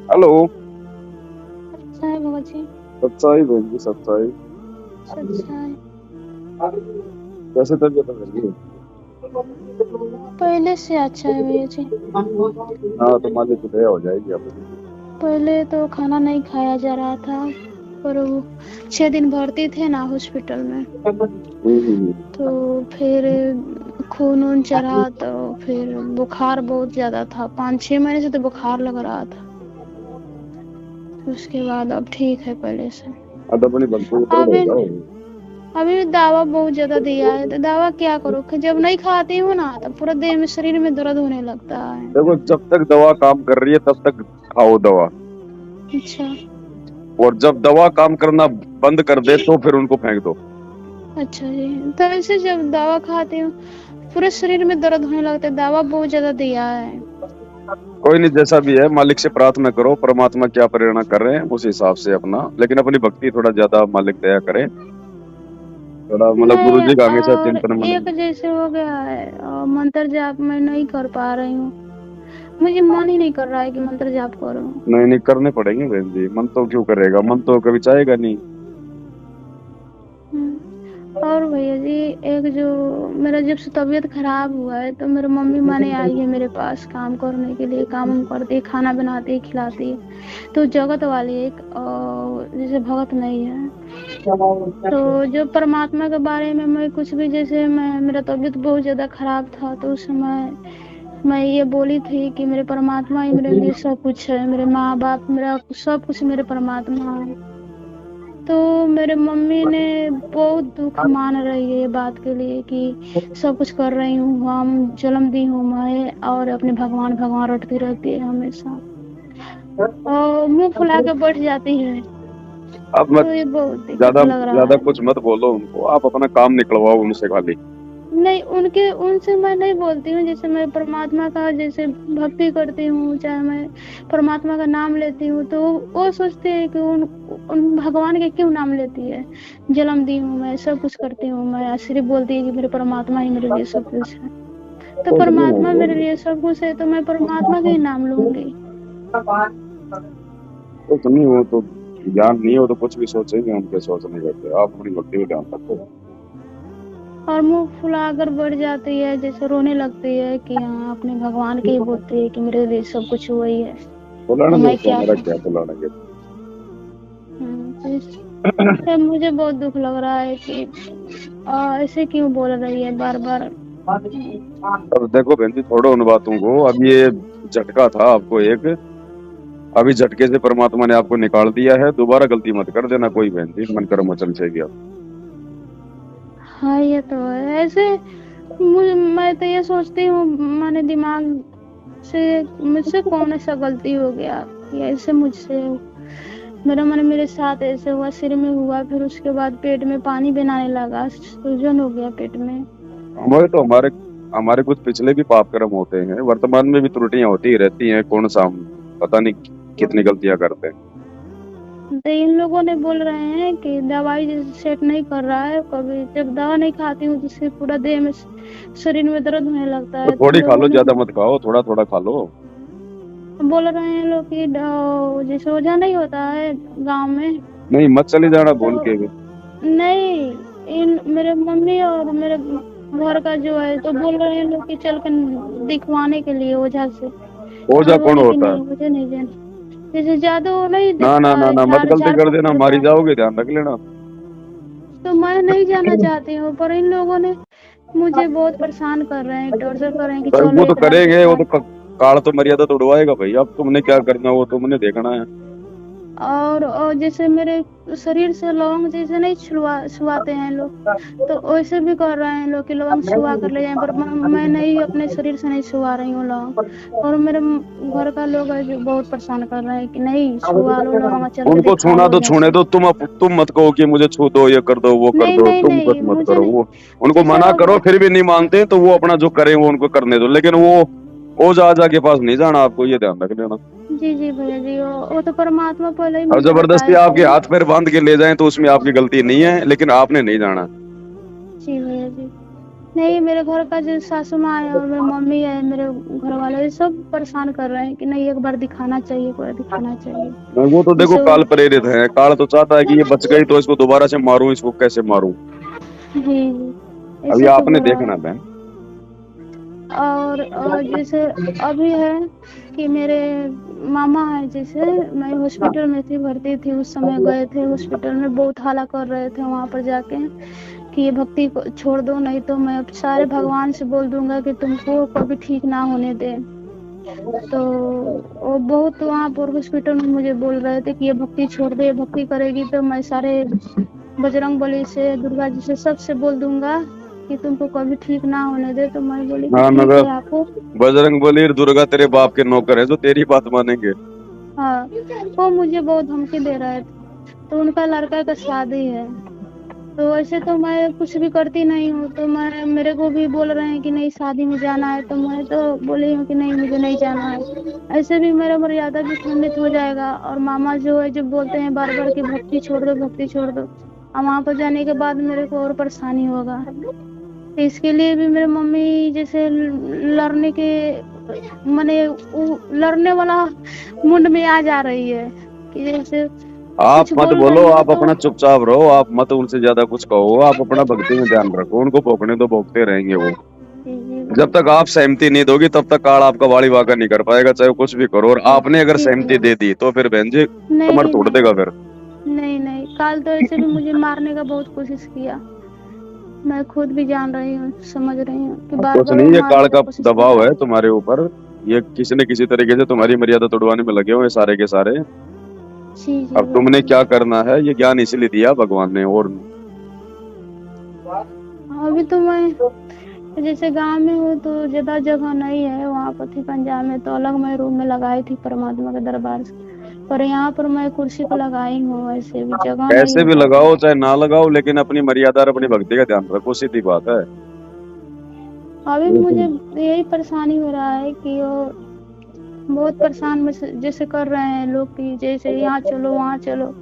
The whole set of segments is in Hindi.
हेलो। अच्छा है बाबा जी। सच्चाई बहन जी, सच्चाई। अच्छा है। कैसे तबीयत है बहन जी? पहले से अच्छा है भैया जी। हाँ, तो मालिक की दया हो जाएगी आपकी। पहले तो खाना नहीं खाया जा रहा था, पर वो 6 दिन भर्ती थे ना हॉस्पिटल में। हम्म। तो फिर खून वून चढ़ा, तो फिर बुखार बहुत ज्यादा था, 5-6 महीने से तो बुखार लग रहा था। उसके बाद अब ठीक है पहले से। अब अपनी भक्ति में दर्द हो अभी जाओ। अभी भी दवा बहुत ज्यादा दिया है, तो दवा क्या करूँ कि जब नहीं खाती हूँ ना तो पूरा देह में शरीर में दर्द होने लगता है। देखो, जब तक दवा काम कर रही है तब तक खाओ दवा। अच्छा। और जब दवा काम करना बंद कर दे तो फिर उनको फेंक दो। अच्छा जी। तो ऐसे जब दवा खाती हूँ पूरे शरीर में दर्द होने लगता है, दवा बहुत ज्यादा दिया है। कोई नहीं, जैसा भी है मालिक से प्रार्थना करो, परमात्मा क्या प्रेरणा कर रहे हैं उस हिसाब से अपना, लेकिन अपनी भक्ति थोड़ा ज्यादा मालिक दया करे। थोड़ा मतलब गुरु नहीं, जी का हमेशा और चिंतन मन एक में। जैसे हो गया है, और मंत्र जाप मैं नहीं कर पा रही हूँ। मुझे मन ही नहीं कर रहा है कि मंत्र जाप करूँ। नहीं नहीं, करने पड़ेंगे बहन जी, मन तो क्यों करेगा, मन तो कभी चाहेगा नहीं। और भैया जी, एक जो मेरा जब से तबीयत खराब हुआ है तो मेरी मम्मी माने आई है मेरे पास काम करने के लिए, काम वाम करती है, खाना बनाती है, खिलाती है। तो जगत वाली एक जैसे भगत नहीं है। तो जो परमात्मा के बारे में मैं कुछ भी, जैसे मैं मेरा तबीयत बहुत ज्यादा खराब था तो उस समय मैं ये बोली थी कि मेरे परमात्मा ही मेरे लिए सब कुछ है, मेरे माँ बाप, मेरा सब कुछ मेरे परमात्मा है। तो मेरे मम्मी ने बहुत दुख मान रही है ये बात के लिए कि सब कुछ कर रही हूँ, हम जन्म दी हूँ मैं, और अपने भगवान भगवान रटती रहती है हमेशा, और मुंह फुला के बैठ जाती है। अब मत तो ये बहुत दिक्कत ज्यादा लग रहा ज्यादा है। कुछ मत बोलो उनको, आप अपना काम निकलवाओ उनसे खाली। नहीं, उनके उनसे मैं नहीं बोलती हूँ, जैसे मैं परमात्मा का जैसे भक्ति करती हूँ, चाहे मैं परमात्मा का नाम लेती हूँ, तो वो सोचते हैं कि उन भगवान के क्यों नाम लेती है। जन्म दी हूँ मैं, सब कुछ करती हूँ मैं, सिर्फ बोलती है कि मेरे परमात्मा ही मेरे लिए सब कुछ है। तो कुछ नहीं परमात्मा मेरे होगा। लिए सब कुछ है तो मैं परमात्मा का ही नाम लूंगी। कुछ नहीं हो तो ज्ञान नहीं हो तो कुछ भी सोचेंगे, हम क्या सोचने देते, आप अपनी भक्ति में ध्यान रखो। और मुंह फुलाकर बढ़ जाती है, जैसे रोने लगती है कि हाँ अपने भगवान के ही बोलती है कि मेरे लिए सब कुछ वही है। तो बुलाने दो मैं उसको, क्या हमारा करूँ। क्या बुलाने के। तो मुझे बहुत दुख लग रहा है कि ऐसे क्यों बोल रही है बार बार। अब देखो बहन जी, छोड़ो उन बातों को, अब ये झटका था आपको एक, अभी झटके से परमात्मा ने आपको निकाल दिया है, दोबारा गलती मत कर देना कोई बहन जी, मन कर्म चल जाएगी आप। हाँ ये तो है ऐसे। मैं तो ये सोचती हूँ, मैंने दिमाग से मुझसे कौन ऐसा गलती हो गया कि ऐसे मुझसे मेरा मन मेरे साथ ऐसे हुआ, सिर में हुआ, फिर उसके बाद पेट में पानी भी आने लगा, सूजन हो गया पेट में। हमारे हमारे कुछ पिछले भी पाप कर्म होते हैं, वर्तमान में भी त्रुटियां होती ही रहती हैं, कौन सा हम पता नहीं कितनी गलतियां करते हैं। तो इन लोगों ने बोल रहे हैं कि दवाई जैसे सेट नहीं कर रहा है, कभी जब दवा नहीं खाती हूँ तो सिर्फ पूरा देह में शरीर में दर्द होने लगता तो है, तो इन थोड़ी खा लोगों लो, ने ज्यादा मत खाओ, थोड़ा थोड़ा खा लो। बोल रहे हैं लोग कि जैसे ओझा नहीं होता है गांव में। नहीं, मत चले जाना भूल तो के भी। नहीं, इन मेरे मम्मी और मेरे घर का जो है तो बोल रहे हैं लोग कि चल कर दिखवाने के लिए ओझा से। तो ओझा मैं कौन बोली कि होता है? नहीं, मुझे नहीं जाना। जैसे जादू नहीं ना ना दिखता ना है, ना, मत झाड़ गलती झाड़ कर फूक देना, करता मारी है, जाओगे, ध्यान रख लेना। तो मैं नहीं जाना चाहती हूँ, पर इन लोगों ने मुझे बहुत परेशान कर रहे हैं, टॉर्चर कर रहे हैं कि पर चलो वो तो एक बार करेंगे, वो दिखवा। तो काल तो मर्यादा तोड़वाएगा भाई, अब तुमने क्या करना वो तुमने देखना है। और जैसे मेरे शरीर से लौंग जैसे नहीं छुआते हैं लोग, तो वैसे भी कर रहे हैं लोग कि लौंग छुआ कर ले जाएं, पर मैं नहीं, अपने शरीर से नहीं छुआ रही हूँ लौंग। और मेरे घर का लोग है जो बहुत परेशान कर रहे हैं कि नहीं छुआ लो लौंग, चल के उनको दिखा छूना लो तो ओझा छूने से। दो, तुम मत कहो कि मुझे छू दो, ये कर दो वो कर नहीं दो, नहीं तुम कुछ नहीं, मत मुझे करो, नहीं। वो उनको जैसे मना हो करो, गया। फिर भी नहीं मानते तो वो अपना जो करें वो उनको करने दो, लेकिन वो ओझा आजा के पास नहीं जाना, आपको ये ध्यान रख लेना। जी जी भैया जी, वो तो परमात्मा पहले ही और मुझे जबरदस्ती बताए आपके थे। हाथ पैर बांध के ले जाएं तो उसमें आपकी गलती नहीं है, लेकिन आपने नहीं जाना। जी भैया जी। नहीं, मेरे घर का जो सासू माँ है और मेरी मम्मी है, मेरे घर वाले ये सब परेशान कर रहे हैं कि नहीं, एक बार दिखाना चाहिए, एक बार दिखाना चाहिए। नहीं, वो तो देखो जैसे काल प्रेरित है, काल तो चाहता है कि ये बच गई तो इसको दोबारा से मारूं, इसको कैसे मारूं। जी, जी, अभी ऐसे तो आपने हो रहा है। देखना बहन। और जैसे अभी है कि मेरे मामा है, जैसे मैं हॉस्पिटल में थी, भर्ती थी, उस समय गए थे हॉस्पिटल में, बहुत हाला कर रहे थे वहाँ पर जाके कि ये भक्ति को छोड़ दो, नहीं तो मैं अब सारे भगवान से बोल दूंगा कि तुमको कभी ठीक ना होने दे। तो वो बहुत वहाँ पर हॉस्पिटल में मुझे बोल रहे थे कि ये भक्ति छोड़ दे, ये भक्ति करेगी तो मैं सारे बजरंग बली से, दुर्गा जी से, सबसे बोल दूंगा कि तुमको कभी ठीक ना होने दे। तो मैं बोली कि हाँ, ठीक मगर है आपको। बजरंग बली और दुर्गा तेरे बाप के नौकर है जो तेरी बात मानेंगे। हाँ, वो मुझे बहुत धमकी दे रहे थे। तो उनका लड़का का शादी है, तो वैसे तो मैं कुछ भी करती नहीं हूँ, तो मैं मेरे को भी बोल रहे हैं कि नहीं शादी में जाना है, तो मैं तो बोली हूँ कि नहीं, मुझे नहीं जाना है। ऐसे भी मेरा मर्यादा भी खंडित हो जाएगा, और मामा जो है जो बोलते हैं बार बार कि भक्ति छोड़ दो, भक्ति छोड़ दो, और वहाँ पर जाने के बाद मेरे को और परेशानी होगा। तो इसके लिए भी मेरे मम्मी जैसे लड़ने के माने लड़ने वाला मुंड में आ जा रही है कि जैसे आप कुछ मत बोल बोलो, रही हूँ आप तो। अपना चुपचाप रहो, आप मत उनसे ज्यादा कुछ कहो, आप अपना भक्ति में ध्यान रखो, उनको भोंकने दो, भोंकते रहेंगे वो। जी, जी, जब तक आप सहमति नहीं दोगी तब तक काल आपका वाड़ी वाका नहीं कर पाएगा, चाहे वो कुछ भी करो। और जी, आपने अगर जी सहमति भैया। दे दी तो फिर बहन जी कमर नहीं, तोड़ नहीं, देगा फिर। नहीं, नहीं, काल तो ऐसे भी मुझे मारने का बहुत कोशिश किया। मैं खुद भी जान रही हूँ, समझ रही हूँ कि बार कुछ बार वो नहीं, ये काल मारने का का कोशिश कर दबाव रहा है है। तुम्हारे ऊपर। ये किसी न किसी तरीके से तुम्हारी मर्यादा तोड़वाने में लगे हुए सारे के सारे। जी, जी अब भैया तुमने जी। क्या करना है, ये ज्ञान इसलिए दिया भगवान ने। और अभी तो मैं जैसे गांव में हूँ तो ज्यादा जगह नहीं है, वहाँ पर थी पंजाब में तो अलग मैं रूम में लगाई थी परमात्मा के दरबार से। पर यहाँ पर मैं कुर्सी पे लगाई हूँ, ऐसे भी जगह नहीं कैसे हो भी पाता। लगाओ चाहे ना लगाओ, लेकिन अपनी मर्यादा और अपनी भक्ति का ध्यान रखो, सीधी बात है। अभी ये मुझे तुम यही परेशानी हो रहा है कि वो बहुत परेशान जैसे कर रहे हैं लोग कि जैसे यहाँ चलो वहाँ चलो,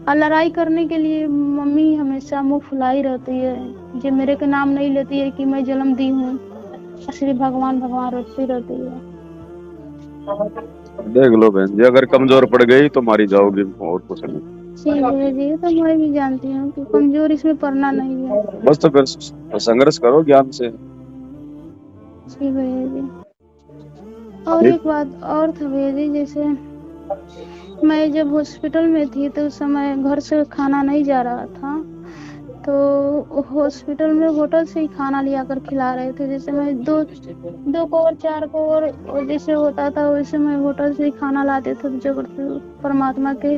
और लड़ाई करने के लिए मम्मी हमेशा मुंह फुलाई रहती है, जो मेरे के नाम नहीं लेती है कि मैं जन्म दी हूँ, असली भगवान भगवान रोती रहती है। देख लो बहन जी, अगर कमजोर पड़ गई तो मारी जाओगी, और कुछ नहीं। जी भैया जी, ये तो मैं भी जानती हूँ कि कमजोर इसमें पड़ना नहीं है। बस तो फिर संघर्ष करो ज्ञान से। जी भैया जी। और ठीक। एक बात और था भैया जी, जैसे मैं जब हॉस्पिटल में थी तो उस समय घर से खाना नहीं जा रहा था, तो हॉस्पिटल में होटल से ही खाना लिया कर खिला रहे थे। जैसे मैं दो दो कौर चार कौर और जैसे होता था वैसे मैं होटल से ही खाना लाते थे, तो जब परमात्मा के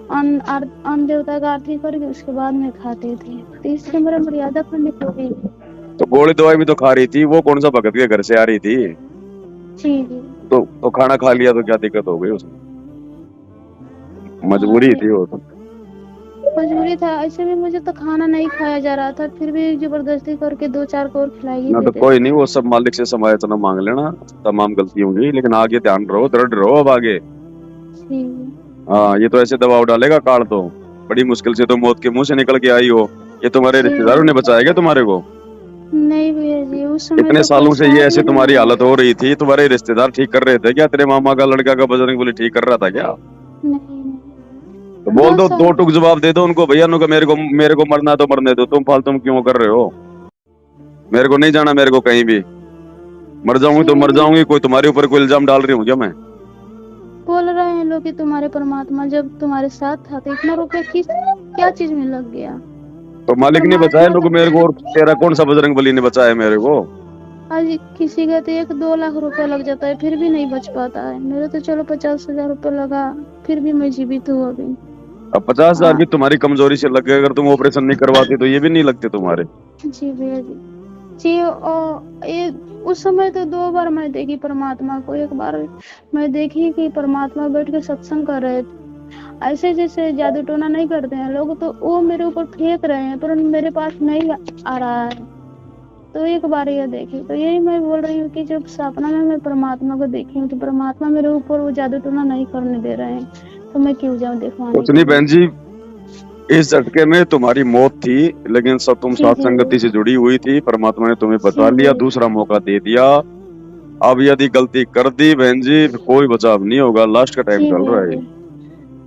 अन्न देवता का आरती करके उसके बाद में खाते थे, तो इससे मेरा मर्यादा खंडित हो गई। तो गोली दवाई भी तो खा रही थी, वो कौन सा भगत के घर से आ रही थी। जी, जी। तो खाना खा लिया तो क्या दिक्कत हो गई उसमें। हाँ मजबूरी थी वो तो। मजबूरी था, ऐसे भी मुझे तो खाना नहीं खाया जा रहा था, फिर भी जबरदस्ती करके दो चार कौर खिलाई ही ना तो देते कोई थे। नहीं, वो सब मालिक से समायोजना मांग लेना, तमाम गलती होंगी, लेकिन आगे ध्यान रहो, दृढ़ रहो अब आगे। जी। हाँ, ये तो ऐसे दबाव डालेगा काल तो। बड़ी मुश्किल से तो मौत के मुंह से निकल के आई हो। ये तुम्हारे जी रिश्तेदारों ने बचाया क्या तुम्हारे को। नहीं भैया जी, उस समय इतने तो कोई सालों से ये साथ ऐसी में नहीं तुम्हारी है। हालत हो रही थी, तुम्हारे रिश्तेदार ठीक कर रहे थे क्या, तेरे मामा का लड़का का बजरंग बली ठीक कर रहा था क्या। नहीं, नहीं। तो बोल दो दो, दो साल टूक जवाब दे दो उनको, भैया उनको, मेरे को मरना है तो मरने दो, तुम फालतू में क्यों कर रहे हो। मेरे को नहीं जाना, मेरे को कहीं भी। मर जाऊंगी जी तो मर लेकिन जाऊंगी, कोई तुम्हारे ऊपर कोई इल्जाम डाल रही हूँ क्या मैं। बोल रहे हैं लोग कि तुम्हारे परमात्मा जब तुम्हारे साथ था तो इतना रुपया किस क्या चीज में लग गया। तो मालिक ने बचाया परमात्मा लोग तो मेरे को, और तेरा कौन सा बजरंग बली ने बचाया मेरे को। आज किसी का तो 1-2 लाख रुपया लग जाता है फिर भी नहीं बच पाता है, मेरे तो चलो 50,000 रुपया लगा, फिर भी मैं जीवित हूँ अभी। अब 50,000 हाँ भी तुम्हारी कमजोरी से लग गए, अगर तुम ऑपरेशन नहीं करवाती तो ये भी नहीं लगते तुम्हारे। जी भैया जी। जी ये उस समय तो 2 बार मैं देखी परमात्मा को, एक बार मैं देखी कि परमात्मा बैठ के सत्संग कर रहे थे, ऐसे जैसे जादू टोना नहीं करते हैं लोग, तो वो मेरे ऊपर फेंक रहे हैं पर मेरे पास नहीं आ रहा है। तो एक बार ये देखी, तो यही मैं बोल रही हूँ कि जब सपना में मैं परमात्मा को देखी हूँ तो परमात्मा मेरे ऊपर वो जादू टोना नहीं करने दे रहे हैं, तो मैं क्यों जाऊँ दिखवाने कुछ के नहीं लिए। बहन जी, इस झटके में तुम्हारी मौत थी, लेकिन सब तुम जी सात जी संगति से भैया। जुड़ी हुई थी, परमात्मा ने तुम्हें बचा जी लिया, भैया। दूसरा मौका दे दिया। अब यदि गलती कर दी बहन जी, कोई बचाव नहीं होगा, लास्ट का टाइम जी चल भैया रहा है। जी।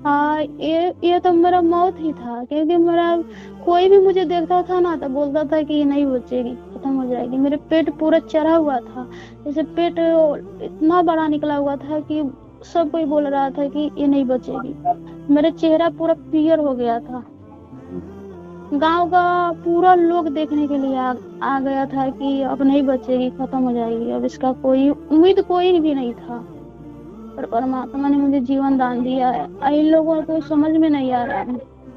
हाँ, ये तो मेरा मौत ही था, क्योंकि मेरा कोई भी मुझे देखता था ना तो बोलता था कि ये नहीं बचेगी, खत्म हो जाएगी। मेरे पेट पूरा चढ़ा हुआ था, जैसे पेट इतना बड़ा निकला हुआ था कि सब कोई बोल रहा था कि ये नहीं बचेगी। मेरा चेहरा पूरा पीयर हो गया था। गांव का पूरा लोग देखने के लिए आ गया था कि अब नहीं बचेगी, खत्म हो जाएगी, अब इसका कोई उम्मीद कोई भी नहीं था। पर परमात्मा ने मुझे जीवन दान दिया है। इन लोगों को समझ में नहीं आ रहा है,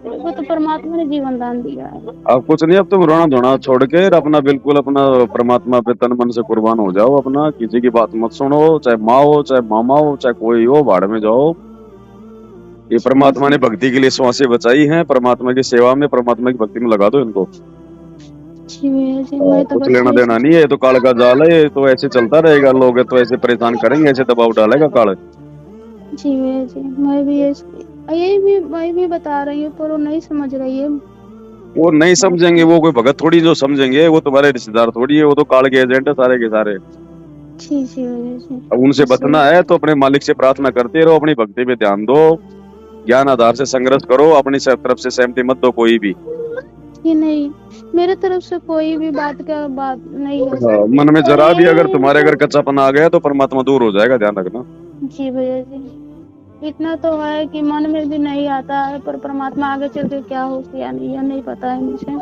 मेरे को तो परमात्मा ने जीवन दान दिया है। अब कुछ नहीं, अब तुम रोना धोना छोड़ के अपना बिल्कुल अपना परमात्मा पे तन मन से कुर्बान हो जाओ, अपना किसी की बात मत सुनो, चाहे माँ हो चाहे मामा हो चाहे कोई हो, भाड़ में जाओ। ये जी परमात्मा जी। ने भक्ति के लिए श्वासें बचाई हैं, परमात्मा की सेवा में परमात्मा की भक्ति में लगा दो इनको। जी भैया जी, मैं तो कुछ बस लेना यही देना नहीं है, ये तो काल का जाल है, ये तो ऐसे चलता रहेगा, लोग तो ऐसे परेशान करेंगे, ऐसे दबाव डालेगा काल। जी भैया जी, मैं भी बता रही हूँ, पर वो नहीं समझ रही है। वो नहीं समझेंगे, वो कोई भगत थोड़ी जो समझेंगे, वो तुम्हारे रिश्तेदार थोड़ी है, वो तो काल के एजेंट है सारे के सारे। जी जी भैया जी। अब उनसे बस बचना है तो अपने मालिक से प्रार्थना करते रहो, अपनी भक्ति पे ध्यान दो, ज्ञान आधार से संघर्ष करो, अपनी तरफ से सहमति मत दो कोई भी। ये नहीं, मेरे तरफ से कोई भी बात नहीं है। हाँ, मन में और जरा भी अगर ये तुम्हारे अगर मतलब, कच्चापन आ गया तो परमात्मा दूर हो जाएगा, ध्यान रखना। जी भैया जी, इतना तो है कि मन में भी नहीं आता है, पर परमात्मा आगे चल के क्या हो क्या नहीं, यह नहीं पता है मुझे।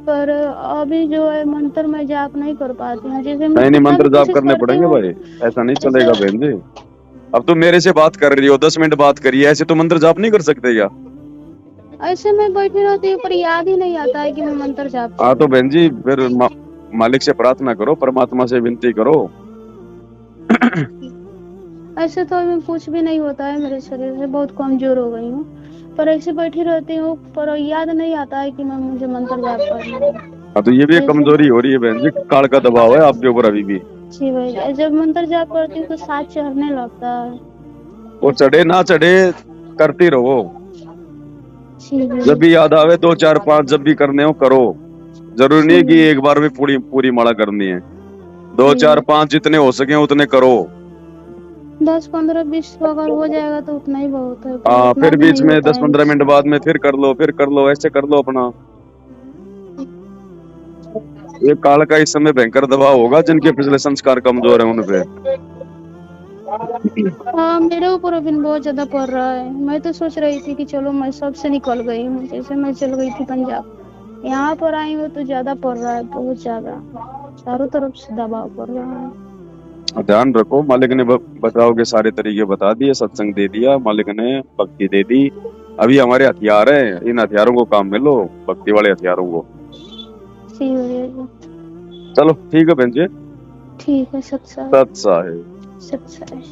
पर अभी जो है मंत्र मैं जाप नहीं कर पाती हूँ, जैसे मैं नहीं नहीं, कितना भी मंत्र जाप कोशिश करने करती पड़ेंगे हूँ। भाई, ऐसा नहीं ऐसे चलेगा बहन जी। अब तुम मेरे से बात कर रही हो, 10 मिनट बात करिए, ऐसे तो मंत्र जाप नहीं कर सकते क्या? ऐसे मैं बैठी रहती हूँ, पर याद ही नहीं आता है कि मैं मंत्र जाप हाँ तो करूँ। बहन जी फिर मालिक से प्रार्थना करो, परमात्मा से विनती करो। ऐसे तो अभी कुछ भी नहीं होता है, मेरे शरीर से बहुत कमजोर हो गई हूँ, पर ऐसे बैठी रहती हूँ, पर याद नहीं आता है कि मुझे मंत्र जाप करना है। हाँ तो ये भी एक जैसे, कमजोरी हो रही है बहन जी, काल का दबाव है आपके ऊपर अभी भी। जी भाई, जब मंत्र जाप करती हूँ तो साथ चढ़ने लगता है। वो ऐसे, चढ़े ना चढ़े, करती रहो। जी जब भाई। भी याद आवे 2 4 5 जब भी करने हो करो, जरूरी नहीं जी है कि भाई। एक बार में पूरी पूरी माला करनी है। दो जी चार भाई, पांच जितने हो सके उतने करो। 10 15 20 अगर हो जाएगा तो उतना ही बहुत है, पर हाँ उतना फिर भी बीच नहीं में होता दस है पंद्रह मिनट मुझसे। बाद में फिर कर लो, ऐसे कर लो अपना। ये काल का इस समय भयंकर दबाव होगा, जिनके पिछले संस्कार कमजोर है उन पे। हाँ, मेरे ऊपर अभी बहुत ज्यादा पड़ रहा है। मैं तो सोच रही थी कि चलो मैं सबसे निकल गई हूँ, जैसे मैं चल गई थी पंजाब, यहाँ पर आई हूँ तो ज्यादा पड़ रहा है, बहुत ज्यादा, चारों तरफ से दबाव पड़ रहा है। ध्यान रखो, मालिक ने बचाव के सारे तरीके बता दिए, सत्संग दे दिया मालिक ने, भक्ति दे दी। अभी हमारे हथियार हैं, इन हथियारों को काम में लो, भक्ति वाले हथियारों को। जी भैया जी। चलो ठीक है बहन जी। ठीक है, सत्संग। सत्साहे। सत्संग।